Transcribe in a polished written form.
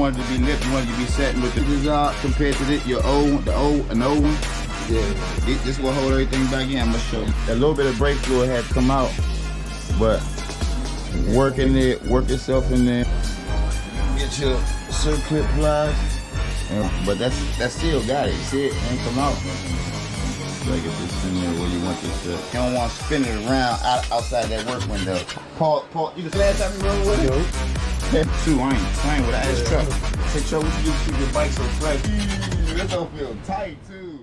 want it to be lit, you want it to be setting with the design compared to the old one. Yeah, this will hold everything back in. I'm gonna show you. A little bit of brake fluid had to come out, but work yourself in there. Get your circlip pliers, but that still got it. See it ain't come out. So I get this in there where you want this to. You don't want to spin it around outside that work window. Paul, you the last time you rode with it? Shoot, I ain't with an ass truck. Hey, Joe, what you do to keep your bike so fresh? This don't feel tight too.